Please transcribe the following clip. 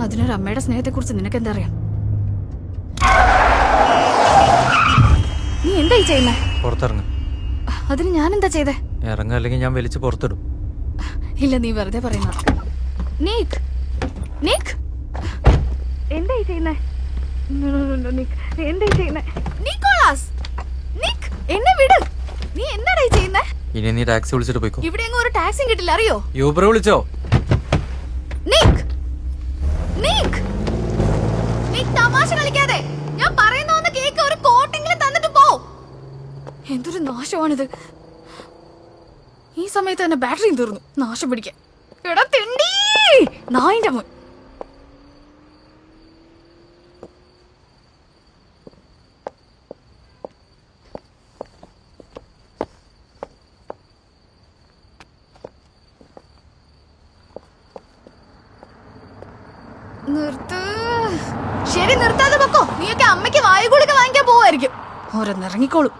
അതിനൊരു അമ്മയുടെ സ്നേഹത്തെ കുറിച്ച് നിനക്ക് എന്താ അറിയാം? നീ എന്തായി ചെയ്യുന്നേ? പുറത്തിറങ്ങ. അതിന് ഞാൻ എന്താ ചെയ്തേ? ഇറങ്ങ, അല്ലെങ്കിൽ ഞാൻ വലിച്ചു പുറത്തിടും. ഇല്ല, നീ വെറുതെ പറയുന്ന. നീക്ക് നീക്ക് എന്തായി ചെയ്യുന്നേ? എന്തായി ചെയ്യുന്നേ? നിക്കോളാസ്, നീക്ക് എന്നെ വിട്. നീ എന്തായി ചെയ്യുന്നേ? ഇനി നീ ടാക്സി വിളിച്ചിട്ട് പോയിക്കോ. ഇവിടെ എങ്ങും ഒരു ടാക്സിയും കിട്ടില്ല, അറിയോ? യൂബർ വിളിച്ചോ? നീക്ക് നീക്ക് നീക്ക് തമാശ കളിക്കാതെ. ഞാൻ പറയുന്ന ഒന്ന് കേക്ക്. ഒരു കോട്ടിംഗിൽ തന്നിട്ട് പോ. എന്തൊരു നാശമാണിത്. ഈ സമയത്ത് തന്നെ ബാറ്ററിയും തീർന്നു. നാശം പിടിക്കാൻ. എടാ തിണ്ടി, നായിന്റെ മോൻ. നിർത്ത്. ശരി, നിർത്താതെ പൊക്കോ. നീയൊക്കെ അമ്മയ്ക്ക് വായുഗുളിക വാങ്ങിക്കാൻ പോവായിരിക്കും. ഓരോന്നിറങ്ങിക്കോളൂ.